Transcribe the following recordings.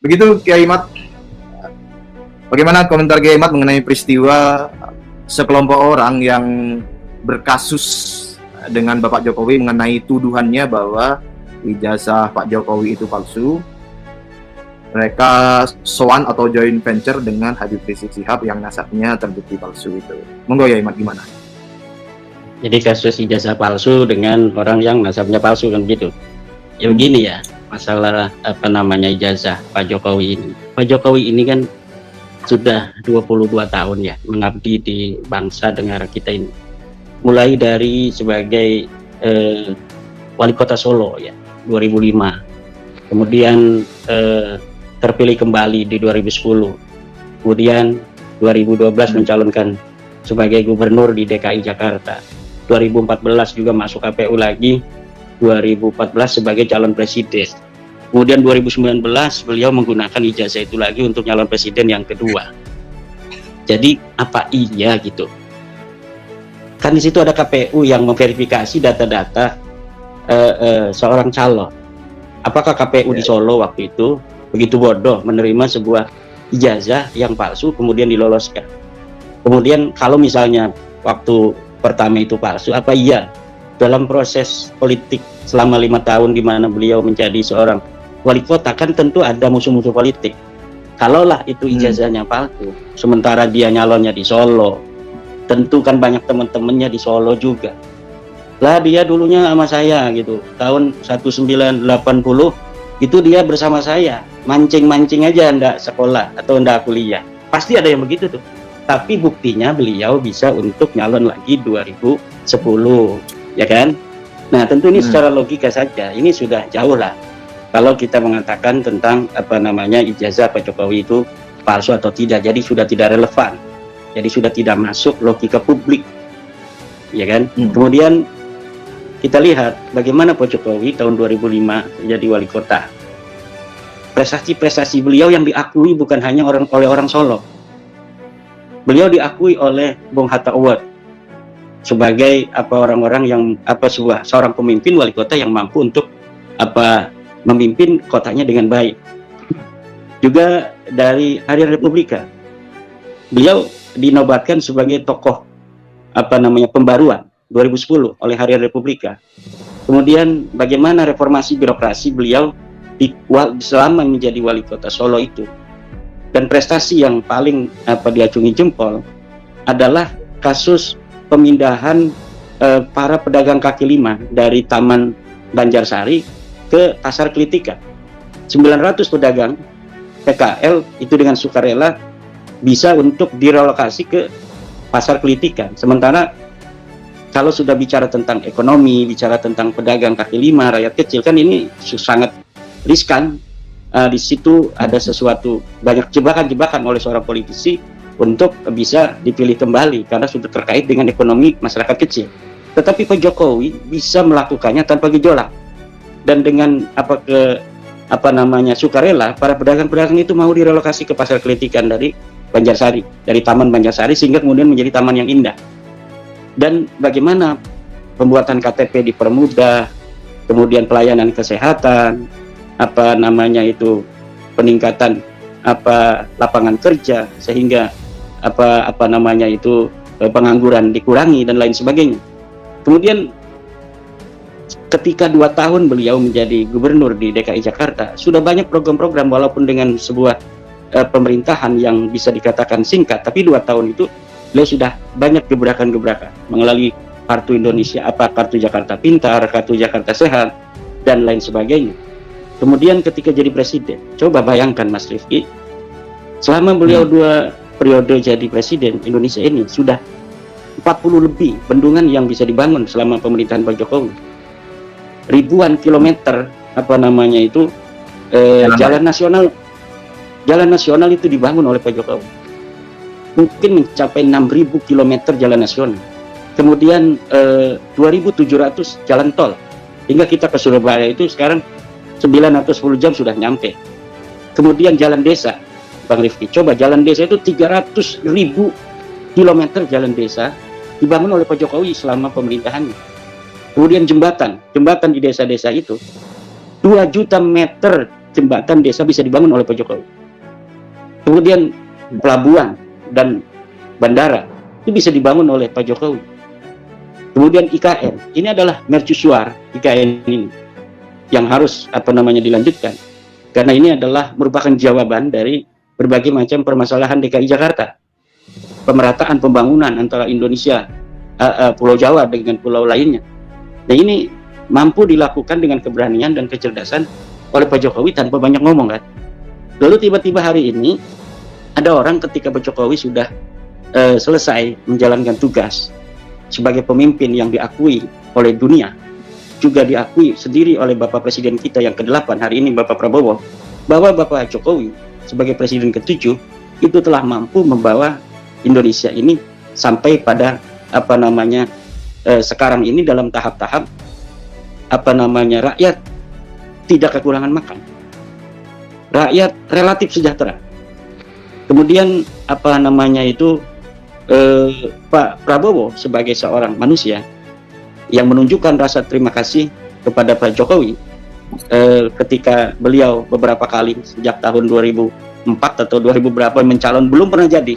Begitu Kiai Mat, bagaimana komentar Kiai Mat mengenai peristiwa sekelompok orang yang berkasus dengan Bapak Jokowi mengenai tuduhannya bahwa ijazah Pak Jokowi itu palsu? Mereka sowan atau joint venture dengan Habib Rizik Syihab yang nasabnya terbukti palsu itu. Monggo ya Imat, gimana? Jadi kasus ijazah palsu dengan orang yang nasabnya palsu kan gitu. Ya begini ya, masalah ijazah Pak Jokowi ini. Pak Jokowi ini kan sudah 22 tahun ya mengabdi di bangsa negara kita ini. Mulai dari sebagai wali kota Solo ya 2005. Kemudian terpilih kembali di 2010, kemudian 2012 mencalonkan sebagai gubernur di DKI Jakarta, 2014 juga masuk KPU lagi, 2014 sebagai calon presiden, kemudian 2019 beliau menggunakan ijazah itu lagi untuk calon presiden yang kedua. Jadi apa iya gitu? Kan di situ ada KPU yang memverifikasi data-data seorang calon. Apakah KPU di Solo waktu itu begitu bodoh menerima sebuah ijazah yang palsu kemudian diloloskan? Kemudian kalau misalnya waktu pertama itu palsu, apa iya dalam proses politik selama 5 tahun di mana beliau menjadi seorang wali kota kan tentu ada musuh-musuh politik. Kalaulah itu ijazahnya palsu, sementara dia nyalonnya di Solo, tentu kan banyak teman-temannya di Solo juga. Lah dia dulunya sama saya gitu, tahun 1980 itu dia bersama saya, mancing-mancing aja ndak sekolah atau ndak kuliah. Pasti ada yang begitu tuh. Tapi buktinya beliau bisa untuk nyalon lagi 2010, ya kan? Nah tentu ini secara logika saja, ini sudah jauh lah. Kalau kita mengatakan tentang ijazah Pak Jokowi itu palsu atau tidak, jadi sudah tidak relevan. Jadi sudah tidak masuk logika publik, ya kan? Kemudian kita lihat bagaimana Pak Jokowi tahun 2005 menjadi wali kota. Prestasi-prestasi beliau yang diakui bukan hanya oleh orang Solo. Beliau diakui oleh Bung Hatta Award sebagai orang-orang yang seorang pemimpin wali kota yang mampu untuk memimpin kotanya dengan baik. Juga dari Harian Republika, beliau dinobatkan sebagai tokoh pembaruan 2010 oleh Harian Republika. Kemudian bagaimana reformasi birokrasi beliau selama menjadi wali kota Solo itu. Dan prestasi yang paling diacungi jempol adalah kasus pemindahan para pedagang kaki lima dari Taman Banjarsari ke Pasar Klitika. 900 pedagang PKL itu dengan sukarela bisa untuk direlokasi ke Pasar Klitika. Sementara kalau sudah bicara tentang ekonomi, bicara tentang pedagang kaki lima, rakyat kecil, kan ini sangat riskan. Di situ ada sesuatu, banyak jebakan-jebakan oleh seorang politisi untuk bisa dipilih kembali karena sudah terkait dengan ekonomi masyarakat kecil. Tetapi Pak Jokowi bisa melakukannya tanpa gejolak, dan dengan sukarela para pedagang-pedagang itu mau direlokasi ke Pasar Klitikan dari Banjarsari, dari Taman Banjarsari, sehingga kemudian menjadi taman yang indah. Dan bagaimana pembuatan KTP dipermudah, kemudian pelayanan kesehatan, peningkatan lapangan kerja, sehingga pengangguran dikurangi dan lain sebagainya. Kemudian ketika 2 tahun beliau menjadi gubernur di DKI Jakarta, sudah banyak program-program walaupun dengan sebuah pemerintahan yang bisa dikatakan singkat, tapi 2 tahun itu beliau sudah banyak gebrakan-gebrakan melalui kartu Indonesia, kartu Jakarta Pintar, kartu Jakarta Sehat, dan lain sebagainya. Kemudian ketika jadi presiden, coba bayangkan Mas Rifki, selama beliau 2 periode jadi presiden, Indonesia ini sudah 40 lebih bendungan yang bisa dibangun selama pemerintahan Pak Jokowi. Ribuan kilometer jalan nasional itu dibangun oleh Pak Jokowi. Mungkin mencapai 6.000 kilometer jalan nasional. Kemudian 2.700 jalan tol. Hingga kita ke Surabaya itu sekarang 9 atau 10 jam sudah nyampe. Kemudian jalan desa, Bang Rifki, coba jalan desa itu 300.000 kilometer jalan desa dibangun oleh Pak Jokowi selama pemerintahannya. Kemudian jembatan di desa-desa itu 2 juta meter jembatan desa bisa dibangun oleh Pak Jokowi. Kemudian pelabuhan dan bandara itu bisa dibangun oleh Pak Jokowi. Kemudian IKN, ini adalah mercusuar IKN ini yang harus dilanjutkan, karena ini adalah merupakan jawaban dari berbagai macam permasalahan DKI Jakarta, pemerataan pembangunan antara Indonesia, Pulau Jawa dengan pulau lainnya. Nah, ini mampu dilakukan dengan keberanian dan kecerdasan oleh Pak Jokowi tanpa banyak ngomong kan. Lalu tiba-tiba hari ini ada orang ketika Pak Jokowi sudah selesai menjalankan tugas sebagai pemimpin yang diakui oleh dunia, juga diakui sendiri oleh Bapak Presiden kita yang ke-8 hari ini, Bapak Prabowo, bahwa Bapak Jokowi sebagai Presiden ke-7 itu telah mampu membawa Indonesia ini sampai pada sekarang ini dalam tahap-tahap rakyat tidak kekurangan makan, rakyat relatif sejahtera. Kemudian Pak Prabowo sebagai seorang manusia yang menunjukkan rasa terima kasih kepada Pak Jokowi ketika beliau beberapa kali sejak tahun 2004 atau 2000 berapa mencalon belum pernah jadi,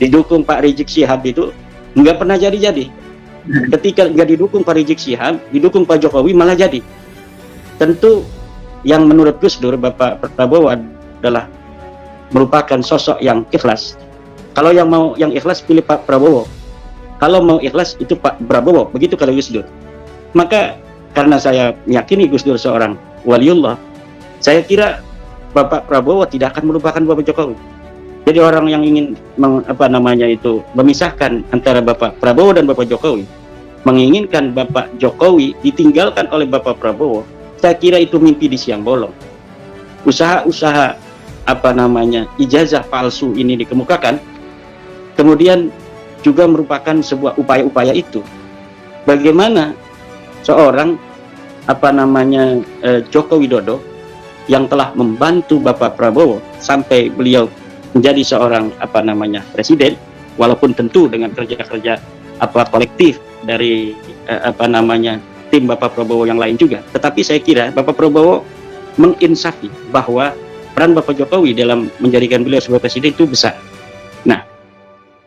didukung Pak Rizik Syihab itu nggak pernah jadi. Ketika nggak didukung Pak Rizik Syihab, didukung Pak Jokowi malah jadi. Tentu yang menurut Gus Dur, Bapak Prabowo adalah merupakan sosok yang ikhlas. Kalau yang mau yang ikhlas pilih Pak Prabowo, kalau mau ikhlas itu Pak Prabowo, begitu kata Gus Dur. Maka karena saya meyakini Gus Dur seorang waliullah, saya kira Bapak Prabowo tidak akan melupakan Bapak Jokowi. Jadi orang yang ingin memisahkan antara Bapak Prabowo dan Bapak Jokowi, menginginkan Bapak Jokowi ditinggalkan oleh Bapak Prabowo, saya kira itu mimpi di siang bolong. Usaha-usaha ijazah palsu ini dikemukakan, kemudian juga merupakan sebuah upaya-upaya itu. Bagaimana seorang Joko Widodo yang telah membantu Bapak Prabowo sampai beliau menjadi seorang presiden, walaupun tentu dengan kerja-kerja kolektif dari tim Bapak Prabowo yang lain juga. Tetapi saya kira Bapak Prabowo menginsafi bahwa peran Bapak Jokowi dalam menjadikan beliau sebagai presiden itu besar. Nah,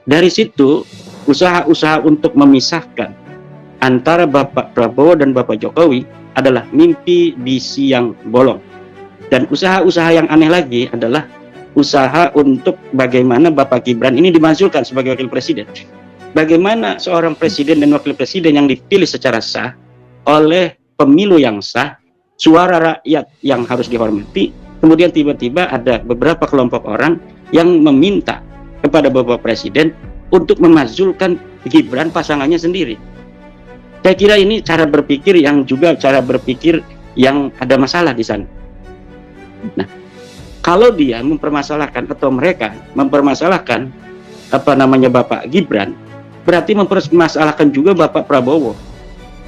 dari situ usaha-usaha untuk memisahkan antara Bapak Prabowo dan Bapak Jokowi adalah mimpi di siang bolong. Dan usaha-usaha yang aneh lagi adalah usaha untuk bagaimana Bapak Gibran ini dimajukan sebagai wakil presiden. Bagaimana seorang presiden dan wakil presiden yang dipilih secara sah oleh pemilu yang sah, suara rakyat yang harus dihormati, kemudian tiba-tiba ada beberapa kelompok orang yang meminta kepada Bapak Presiden untuk memajulkan Gibran pasangannya sendiri. Saya kira ini cara berpikir yang ada masalah di sana. Nah, kalau dia mempermasalahkan atau mereka mempermasalahkan Bapak Gibran, berarti mempermasalahkan juga Bapak Prabowo.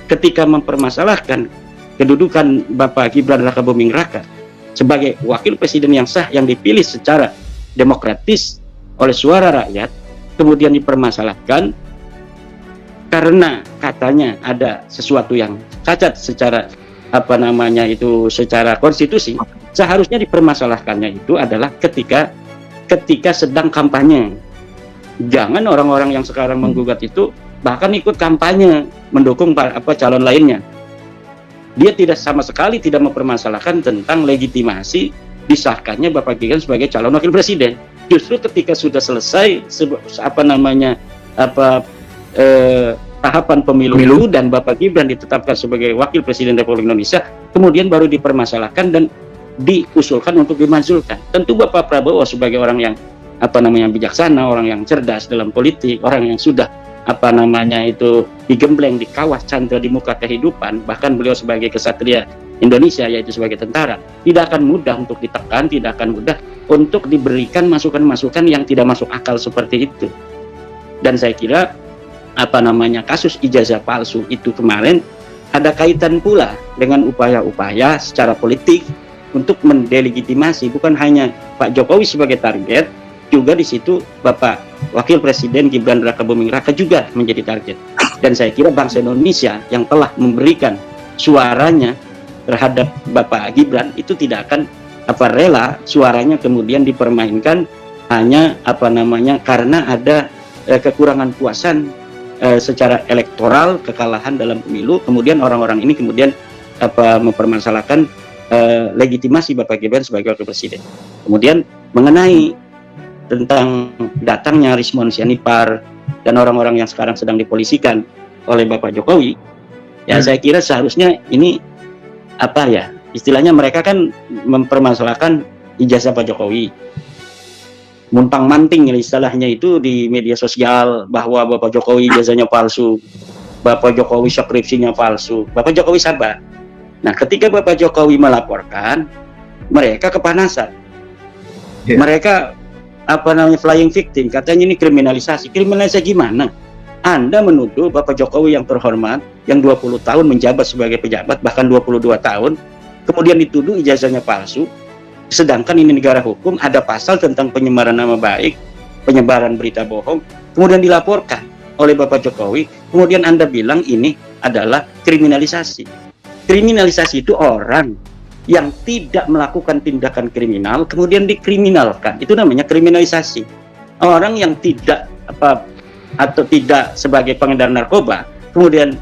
Ketika mempermasalahkan kedudukan Bapak Gibran Rakabuming Raka sebagai wakil presiden yang sah yang dipilih secara demokratis oleh suara rakyat, kemudian dipermasalahkan karena katanya ada sesuatu yang cacat secara secara konstitusi. Seharusnya dipermasalahkannya itu adalah ketika sedang kampanye. Jangan orang-orang yang sekarang menggugat itu bahkan ikut kampanye mendukung calon lainnya. Dia tidak sama sekali tidak mempermasalahkan tentang legitimasi disahkannya Bapak Gibran sebagai calon wakil presiden. Justru ketika sudah selesai tahapan pemilu itu dan Bapak Gibran ditetapkan sebagai wakil presiden Republik Indonesia, kemudian baru dipermasalahkan dan diusulkan untuk dimanjurkan. Tentu Bapak Prabowo sebagai orang yang bijaksana, orang yang cerdas dalam politik, orang yang sudah digembleng, dikawah candra di muka kehidupan, bahkan beliau sebagai kesatria Indonesia, yaitu sebagai tentara, tidak akan mudah untuk ditekan, tidak akan mudah untuk diberikan masukan-masukan yang tidak masuk akal seperti itu. Dan saya kira kasus ijazah palsu itu kemarin ada kaitan pula dengan upaya-upaya secara politik untuk mendelegitimasi bukan hanya Pak Jokowi sebagai target, juga di situ Bapak Wakil Presiden Gibran Rakabuming Raka juga menjadi target. Dan saya kira bangsa Indonesia yang telah memberikan suaranya terhadap Bapak Gibran itu tidak akan rela suaranya kemudian dipermainkan hanya karena ada kekurangan puasan secara elektoral, kekalahan dalam pemilu, kemudian orang-orang ini kemudian mempermasalahkan legitimasi Bapak Gibran sebagai wakil presiden. Kemudian mengenai tentang datangnya Rismon Sianipar dan orang-orang yang sekarang sedang dipolisikan oleh Bapak Jokowi, ya saya kira seharusnya ini istilahnya mereka kan mempermasalahkan ijazah Pak Jokowi, muntang-manting istilahnya itu di media sosial bahwa Bapak Jokowi ijazahnya palsu, Bapak Jokowi skripsinya palsu. Bapak Jokowi sabar. Nah, ketika Bapak Jokowi melaporkan, mereka kepanasan. Mereka flying victim, katanya ini kriminalisasi. Kriminalisasi gimana? Anda menuduh Bapak Jokowi yang terhormat, yang 20 tahun menjabat sebagai pejabat, bahkan 22 tahun, kemudian dituduh ijazahnya palsu, sedangkan ini negara hukum, ada pasal tentang penyemaran nama baik, penyebaran berita bohong, kemudian dilaporkan oleh Bapak Jokowi, kemudian Anda bilang ini adalah kriminalisasi. Kriminalisasi itu orang yang tidak melakukan tindakan kriminal, kemudian dikriminalkan, itu namanya kriminalisasi. Orang yang tidak atau tidak sebagai pengedar narkoba, kemudian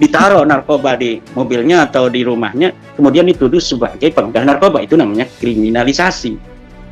ditaruh narkoba di mobilnya atau di rumahnya, kemudian dituduh sebagai pengedar narkoba, itu namanya kriminalisasi.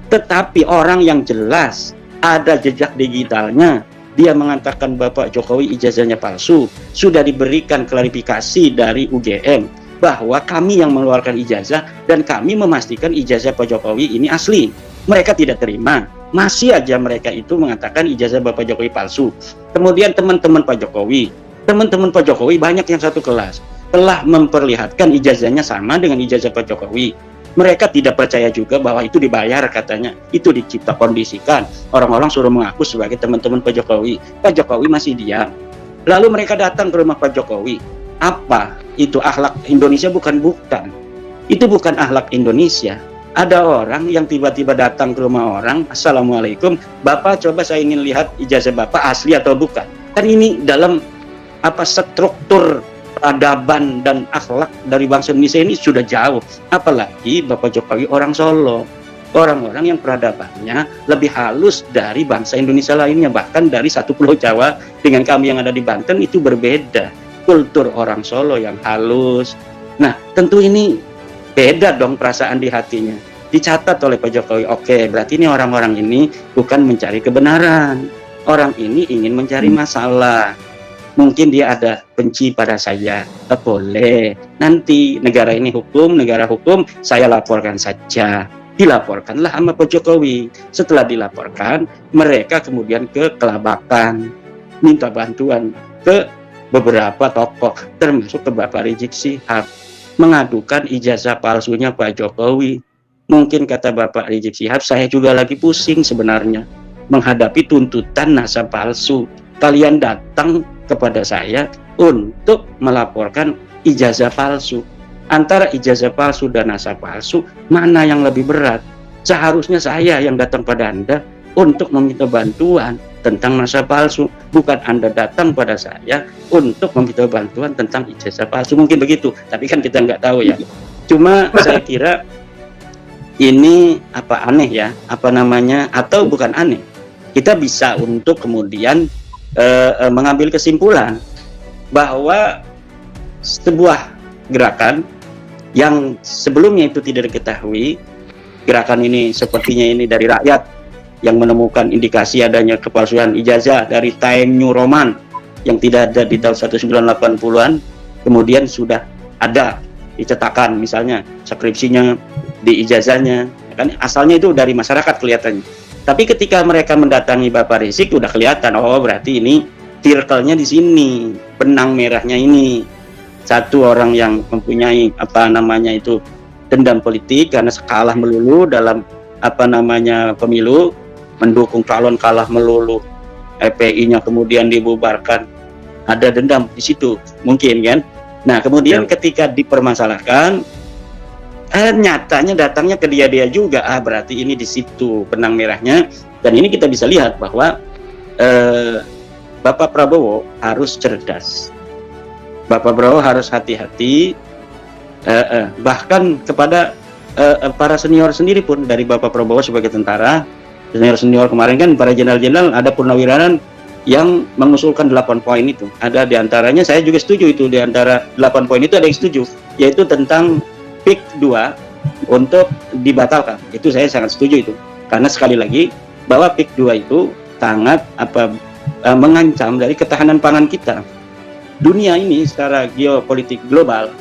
Tetapi orang yang jelas ada jejak digitalnya, dia mengatakan Bapak Jokowi ijazahnya palsu, sudah diberikan klarifikasi dari UGM bahwa kami yang mengeluarkan ijazah dan kami memastikan ijazah Pak Jokowi ini asli. Mereka tidak terima, masih aja mereka itu mengatakan ijazah Bapak Jokowi palsu. Kemudian teman-teman Pak Jokowi banyak yang satu kelas telah memperlihatkan ijazahnya sama dengan ijazah Pak Jokowi. Mereka tidak percaya juga bahwa itu dibayar, katanya itu dicipta kondisikan, orang-orang suruh mengaku sebagai teman-teman Pak Jokowi. Pak Jokowi masih diam. Lalu mereka datang ke rumah Pak Jokowi. Apa itu akhlak Indonesia? Bukan, itu bukan akhlak Indonesia. Ada orang yang tiba-tiba datang ke rumah orang, Assalamualaikum, Bapak coba saya ingin lihat ijazah Bapak asli atau bukan. Kan ini dalam struktur peradaban dan akhlak dari bangsa Indonesia ini sudah jauh. Apalagi Bapak Jokowi orang Solo, orang-orang yang peradabannya lebih halus dari bangsa Indonesia lainnya, bahkan dari satu pulau Jawa dengan kami yang ada di Banten itu berbeda. Kultur orang Solo yang halus. Nah, tentu ini beda dong perasaan di hatinya. Dicatat oleh Pak Jokowi, oke, berarti ini orang-orang ini bukan mencari kebenaran. Orang ini ingin mencari masalah. Mungkin dia ada benci pada saya. Boleh. Nanti negara hukum, saya laporkan saja. Dilaporkanlah sama Pak Jokowi. Setelah dilaporkan, mereka kemudian ke Kelabakan, minta bantuan ke beberapa tokoh, termasuk ke Bapak Rizik Syihab, mengadukan ijazah palsunya Pak Jokowi. Mungkin kata Bapak Rizik Syihab, saya juga lagi pusing sebenarnya menghadapi tuntutan nasab palsu. Kalian datang kepada saya untuk melaporkan ijazah palsu. Antara ijazah palsu dan nasab palsu, mana yang lebih berat? Seharusnya saya yang datang pada Anda untuk meminta bantuan tentang nasab palsu, bukan Anda datang pada saya untuk meminta bantuan tentang ijazah palsu. Mungkin begitu, tapi kan kita nggak tahu ya. Cuma saya kira ini aneh ya, atau bukan aneh. Kita bisa untuk kemudian mengambil kesimpulan bahwa sebuah gerakan yang sebelumnya itu tidak diketahui, gerakan ini sepertinya ini dari rakyat yang menemukan indikasi adanya kepalsuan ijazah dari Time New Roman yang tidak ada di tahun 1980-an, kemudian sudah ada dicetakan misalnya skripsinya di ijazahnya, kan asalnya itu dari masyarakat kelihatannya. Tapi ketika mereka mendatangi Bapak Rizik udah kelihatan, oh berarti ini circle-nya di sini, benang merahnya ini. Satu orang yang mempunyai dendam politik karena kalah melulu dalam pemilu, mendukung calon kalah melulu, FPI-nya kemudian dibubarkan, ada dendam di situ mungkin kan. Nah kemudian ketika dipermasalahkan, nyatanya datangnya ke dia juga, berarti ini di situ benang merahnya. Dan ini kita bisa lihat bahwa Bapak Prabowo harus cerdas, Bapak Prabowo harus hati-hati bahkan kepada para senior sendiri pun, dari Bapak Prabowo sebagai tentara, senior kemarin kan para jenderal-jenderal, ada purnawirawan yang mengusulkan 8 poin itu. Ada diantaranya, saya juga setuju itu, di antara 8 poin itu ada yang setuju, yaitu tentang PIK 2 untuk dibatalkan. Itu saya sangat setuju itu, karena sekali lagi bahwa PIK 2 itu sangat mengancam dari ketahanan pangan kita. Dunia ini secara geopolitik global,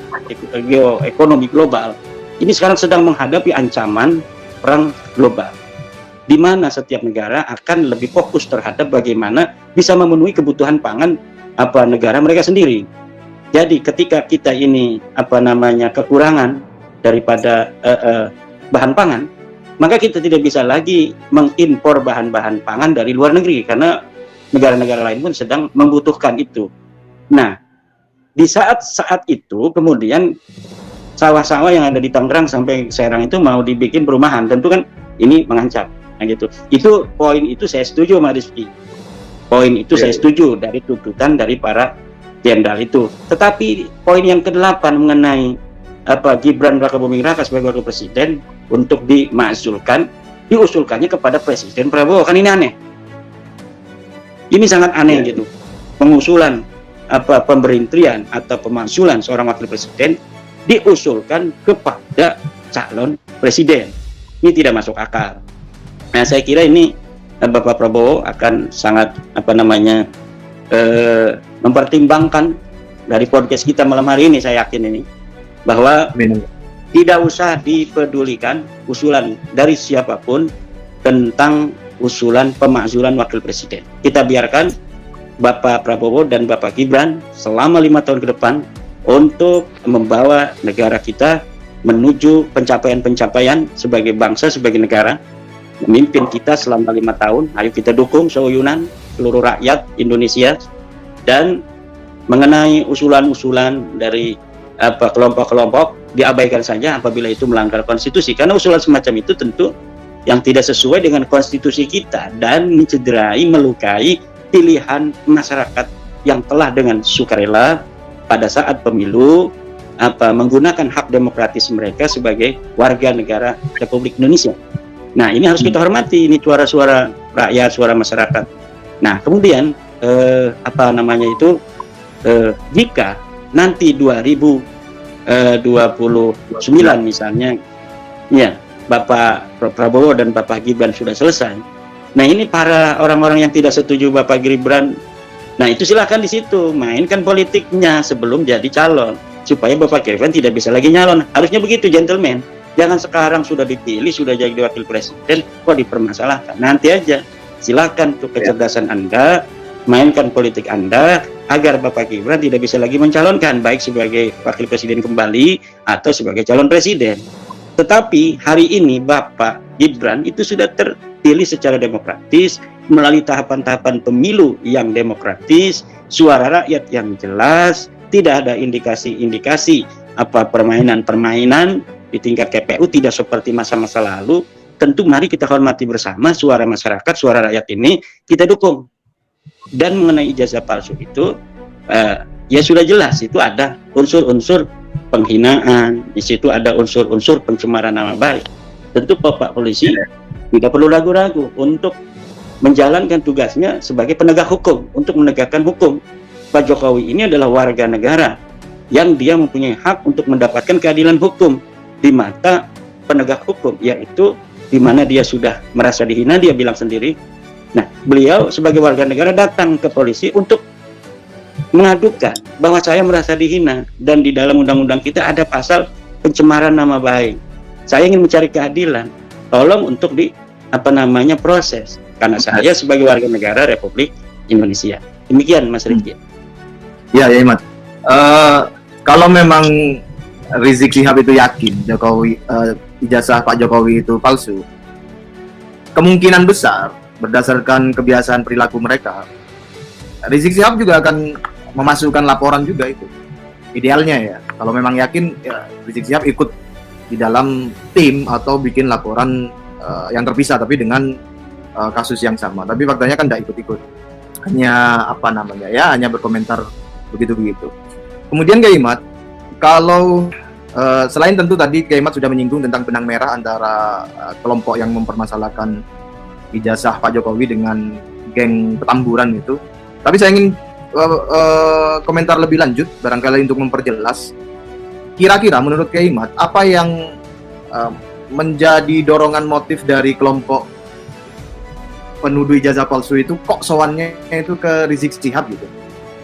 geoekonomi global, ini sekarang sedang menghadapi ancaman perang global, di mana setiap negara akan lebih fokus terhadap bagaimana bisa memenuhi kebutuhan pangan negara mereka sendiri. Jadi ketika kita ini kekurangan daripada bahan pangan, maka kita tidak bisa lagi mengimpor bahan-bahan pangan dari luar negeri, karena negara-negara lain pun sedang membutuhkan itu. Nah, di saat itu kemudian sawah-sawah yang ada di Tangerang sampai Serang itu mau dibikin perumahan, tentu kan ini mengancam. Nah, gitu. Itu poin itu saya setuju sama Rizky. Poin itu saya setuju dari tuntutan dari para jenderal itu. Tetapi poin yang ke-8 mengenai Gibran Rakabuming Raka sebagai wakil presiden untuk diusulkannya kepada Presiden Prabowo, kan ini aneh. Ini sangat aneh gitu. Pengusulan pemberhentian atau pemakzulan seorang wakil presiden diusulkan kepada calon presiden. Ini tidak masuk akal. Nah, saya kira ini Bapak Prabowo akan sangat mempertimbangkan dari podcast kita malam hari ini. Saya yakin ini bahwa tidak usah dipedulikan usulan dari siapapun tentang usulan pemakzulan wakil presiden. Kita biarkan Bapak Prabowo dan Bapak Gibran selama 5 tahun ke depan untuk membawa negara kita menuju pencapaian-pencapaian sebagai bangsa, sebagai negara, memimpin kita selama 5 tahun. Ayo kita dukung seuyunan seluruh rakyat Indonesia. Dan mengenai usulan-usulan dari kelompok-kelompok, diabaikan saja apabila itu melanggar konstitusi, karena usulan semacam itu tentu yang tidak sesuai dengan konstitusi kita dan mencederai, melukai pilihan masyarakat yang telah dengan sukarela pada saat pemilu menggunakan hak demokratis mereka sebagai warga negara Republik Indonesia. Nah, ini harus kita hormati, ini suara-suara rakyat, suara masyarakat. Nah, kemudian jika nanti 2029 misalnya, ya, Bapak Prabowo dan Bapak Gibran sudah selesai. Nah, ini para orang-orang yang tidak setuju Bapak Gibran, nah itu silakan di situ mainkan politiknya sebelum jadi calon, supaya Bapak Gibran tidak bisa lagi nyalon. Harusnya begitu, gentleman. Jangan sekarang sudah dipilih, sudah jadi wakil presiden, kok dipermasalahkan. Nanti aja, silakan tuh kecerdasan Anda, mainkan politik Anda, agar Bapak Gibran tidak bisa lagi mencalonkan, baik sebagai wakil presiden kembali, atau sebagai calon presiden. Tetapi hari ini Bapak Gibran itu sudah terpilih secara demokratis, melalui tahapan-tahapan pemilu yang demokratis, suara rakyat yang jelas, tidak ada indikasi-indikasi permainan-permainan di tingkat KPU, tidak seperti masa-masa lalu. Tentu mari kita hormati bersama suara masyarakat, suara rakyat ini kita dukung. Dan mengenai ijazah palsu itu, ya sudah jelas, itu ada unsur-unsur penghinaan, di situ ada unsur-unsur pencemaran nama baik. Tentu Bapak polisi tidak perlu ragu-ragu untuk menjalankan tugasnya sebagai penegak hukum, untuk menegakkan hukum. Pak Jokowi ini adalah warga negara yang dia mempunyai hak untuk mendapatkan keadilan hukum di mata penegak hukum, yaitu di mana dia sudah merasa dihina, dia bilang sendiri. Nah, beliau sebagai warga negara datang ke polisi untuk mengadukan bahwa saya merasa dihina, dan di dalam undang-undang kita ada pasal pencemaran nama baik. Saya ingin mencari keadilan, tolong untuk proses, karena saya sebagai warga negara Republik Indonesia. Demikian Mas Rizky. Ya, Imat. Kalau memang Rizik Syihab itu yakin ijazah Pak Jokowi itu palsu, kemungkinan besar berdasarkan kebiasaan perilaku mereka, Rizik Syihab juga akan memasukkan laporan juga itu. Idealnya ya, kalau memang yakin, ya Rizik Syihab ikut di dalam tim atau bikin laporan yang terpisah tapi dengan kasus yang sama. Tapi faktanya kan tidak ikut-ikut, hanya hanya berkomentar begitu-begitu. Kemudian Kak Imat, kalau Selain tentu tadi Kiai Mat sudah menyinggung tentang benang merah antara kelompok yang mempermasalahkan ijazah Pak Jokowi dengan geng Petamburan itu. Tapi saya ingin komentar lebih lanjut, barangkali untuk memperjelas. Kira-kira menurut Kiai Mat, apa yang menjadi dorongan motif dari kelompok penuduh ijazah palsu itu, kok sowannya itu ke Rizik Syihab gitu?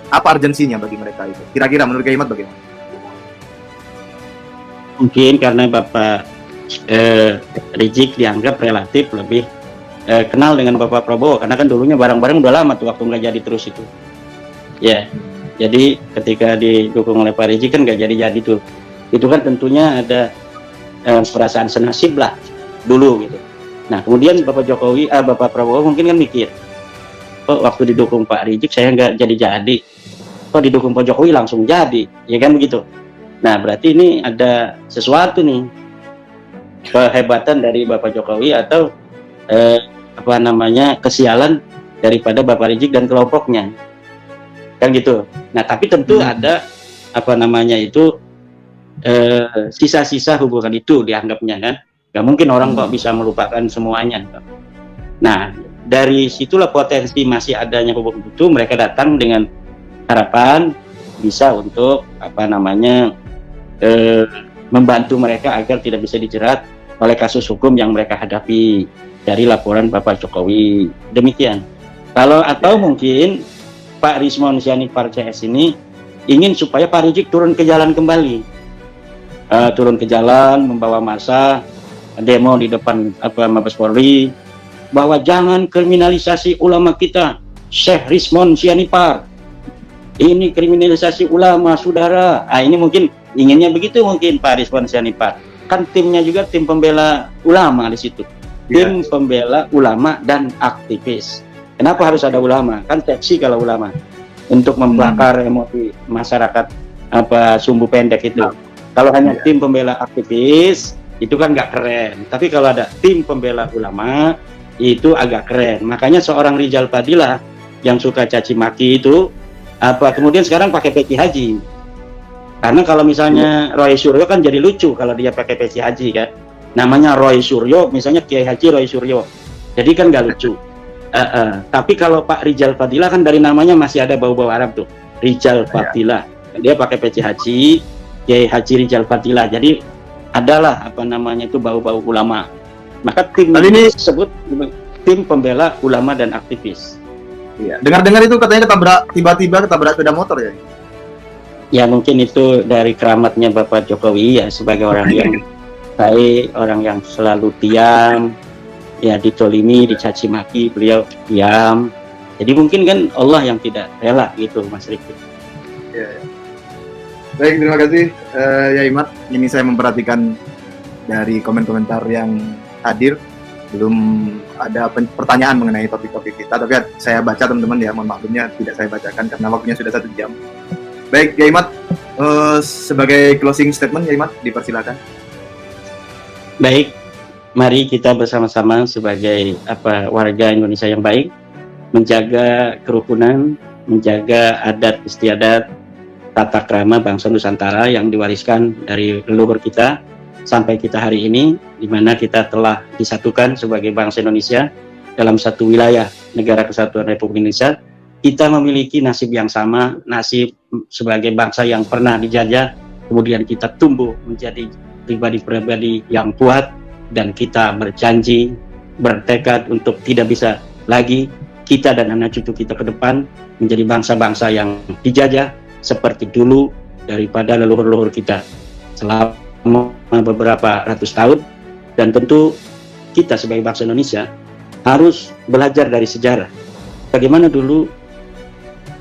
Apa urgensinya bagi mereka itu? Kira-kira menurut Kiai Mat bagaimana? Mungkin karena Bapak Rizik dianggap relatif lebih kenal dengan Bapak Prabowo, karena kan dulunya bareng-bareng udah lama tuh waktu nggak jadi terus itu. Ya, jadi ketika didukung oleh Pak Rizik kan nggak jadi tuh. Itu kan tentunya ada perasaan senasib lah dulu gitu. Nah kemudian Bapak Prabowo mungkin kan mikir, kok waktu didukung Pak Rizik saya nggak jadi, kok didukung Pak Jokowi langsung jadi, ya kan begitu. Nah berarti ini ada sesuatu nih, kehebatan dari Bapak Jokowi atau kesialan daripada Bapak Rizik dan kelompoknya, kan gitu. Nah tapi tentu ada sisa-sisa hubungan itu dianggapnya kan, nggak mungkin orang kok bisa melupakan semuanya. Nah dari situlah potensi masih adanya hubungan itu, mereka datang dengan harapan bisa untuk membantu mereka agar tidak bisa dijerat oleh kasus hukum yang mereka hadapi dari laporan Bapak Jokowi. Demikian. Atau mungkin Pak Rismon Sianipar CS ini ingin supaya Pak Rizik turun ke jalan kembali, turun ke jalan membawa massa demo di depan Mabes Polri bahwa jangan kriminalisasi ulama kita, Syekh Rismon Sianipar. Ini kriminalisasi ulama, saudara. Ini mungkin inginnya begitu mungkin Pak Rismon Sianipar. Kan timnya juga tim pembela ulama di situ. Tim pembela ulama dan aktivis. Kenapa harus ada ulama? Kan seksi kalau ulama. Untuk membakar emosi masyarakat sumbu pendek itu. Kalau hanya tim pembela aktivis itu kan nggak keren. Tapi kalau ada tim pembela ulama itu agak keren. Makanya seorang Rizal Fadilah yang suka caci maki itu kemudian sekarang pakai peci haji. Karena kalau misalnya Roy Suryo kan jadi lucu kalau dia pakai peci haji kan. Namanya Roy Suryo, misalnya Kiai Haji Roy Suryo. Jadi kan nggak lucu. Tapi kalau Pak Rizal Fadilah kan dari namanya masih ada bau-bau Arab tuh. Rizal Fadilah. Dia pakai peci haji, Kiai Haji Rizal Fadilah. Jadi adalah itu bau-bau ulama. Maka tim ini disebut tim pembela ulama dan aktivis. Iya. Dengar-dengar itu katanya tiba-tiba ketabrak sepeda motor ya? Ya mungkin itu dari keramatnya Bapak Jokowi ya, sebagai orang yang baik, orang yang selalu diam, ya ditolimi, dicaci maki, beliau diam. Jadi mungkin kan Allah yang tidak rela gitu, Mas Riki. Ya. Baik, terima kasih ya Imat. Ini saya memperhatikan dari komen-komentar yang hadir, belum ada pertanyaan mengenai topik-topik kita, tapi saya baca teman-teman ya, mohon maklumnya tidak saya bacakan karena waktunya sudah 1 jam. Baik, ya Imat, sebagai closing statement ya Imat, dipersilakan. Baik, mari kita bersama-sama sebagai warga Indonesia yang baik, menjaga kerukunan, menjaga adat istiadat, tata krama bangsa Nusantara yang diwariskan dari leluhur kita sampai kita hari ini, di mana kita telah disatukan sebagai bangsa Indonesia dalam satu wilayah Negara Kesatuan Republik Indonesia. Kita memiliki nasib yang sama, nasib sebagai bangsa yang pernah dijajah, kemudian kita tumbuh menjadi pribadi-pribadi yang kuat, dan kita berjanji, bertekad untuk tidak bisa lagi kita dan anak cucu kita ke depan menjadi bangsa-bangsa yang dijajah seperti dulu daripada leluhur-leluhur kita selama beberapa ratus tahun. Dan tentu kita sebagai bangsa Indonesia harus belajar dari sejarah bagaimana dulu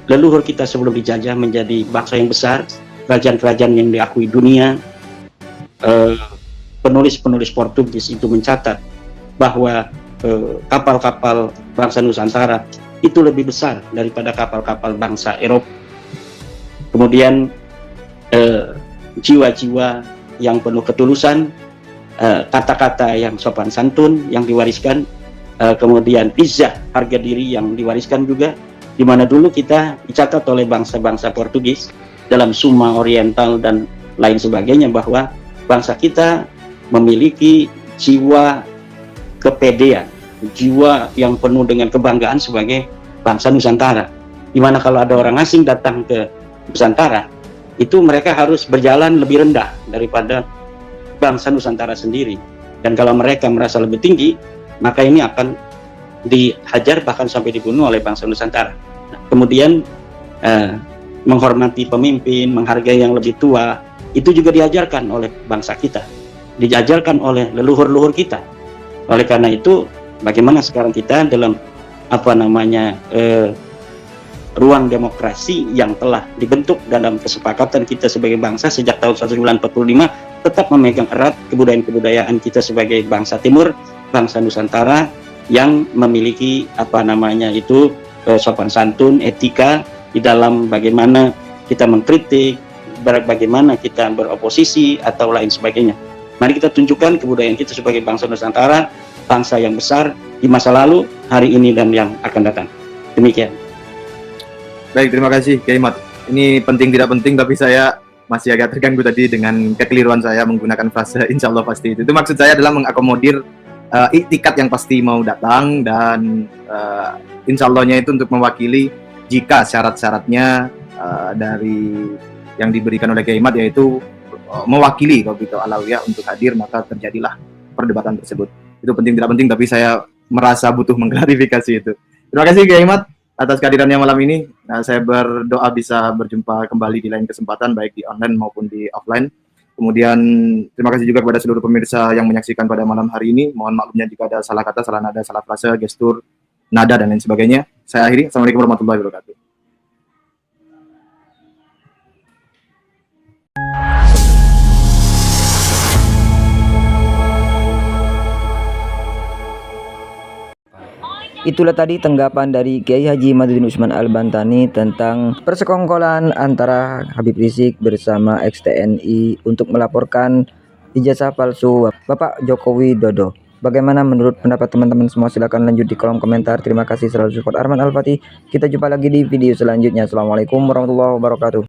leluhur kita sebelum dijajah menjadi bangsa yang besar, kerajaan-kerajaan yang diakui dunia. Penulis-penulis Portugis itu mencatat bahwa kapal-kapal bangsa Nusantara itu lebih besar daripada kapal-kapal bangsa Eropa. Kemudian jiwa-jiwa yang penuh ketulusan, kata-kata yang sopan santun yang diwariskan, kemudian izzah, harga diri yang diwariskan juga, di mana dulu kita dicatat oleh bangsa-bangsa Portugis dalam Suma Oriental dan lain sebagainya, bahwa bangsa kita memiliki jiwa kepedean, jiwa yang penuh dengan kebanggaan sebagai bangsa Nusantara. Dimana kalau ada orang asing datang ke Nusantara, itu mereka harus berjalan lebih rendah daripada bangsa Nusantara sendiri. Dan kalau mereka merasa lebih tinggi, maka ini akan dihajar bahkan sampai dibunuh oleh bangsa Nusantara. Nah, kemudian menghormati pemimpin, menghargai yang lebih tua, itu juga diajarkan oleh bangsa kita, diajarkan oleh leluhur-leluhur kita. Oleh karena itu, bagaimana sekarang kita dalam ruang demokrasi yang telah dibentuk dalam kesepakatan kita sebagai bangsa sejak tahun 1945, tetap memegang erat kebudayaan kita sebagai bangsa Timur, bangsa Nusantara yang memiliki sopan santun, etika di dalam bagaimana kita mengkritik, bagaimana kita beroposisi atau lain sebagainya. Mari kita tunjukkan kebudayaan kita sebagai bangsa Nusantara, bangsa yang besar di masa lalu, hari ini, dan yang akan datang. Demikian. Baik, terima kasih Kiai Mat. Ini penting tidak penting, tapi saya masih agak terganggu tadi dengan kekeliruan saya menggunakan frase insya Allah pasti. Itu maksud saya adalah mengakomodir iktikat yang pasti mau datang, dan insya Allahnya itu untuk mewakili jika syarat-syaratnya dari yang diberikan oleh Kiai Mat, yaitu mewakili Rabitaul Alawiyah untuk hadir, maka terjadilah perdebatan tersebut. Itu penting tidak penting, tapi saya merasa butuh mengklarifikasi itu. Terima kasih Kiai Mat atas kehadirannya malam ini. Nah, saya berdoa bisa berjumpa kembali di lain kesempatan, baik di online maupun di offline. Kemudian terima kasih juga kepada seluruh pemirsa yang menyaksikan pada malam hari ini. Mohon maklumnya jika ada salah kata, salah nada, salah frase, gestur, nada, dan lain sebagainya. Saya akhiri. Assalamualaikum warahmatullahi wabarakatuh. Itulah tadi tanggapan dari Kiai Haji Madudin Usman Al-Bantani tentang persekongkolan antara Habib Rizik bersama ex-TNI untuk melaporkan ijazah palsu Bapak Joko Widodo. Bagaimana menurut pendapat teman-teman semua? Silahkan lanjut di kolom komentar. Terima kasih selalu support Arman Al-Fatih. Kita jumpa lagi di video selanjutnya. Assalamualaikum warahmatullahi wabarakatuh.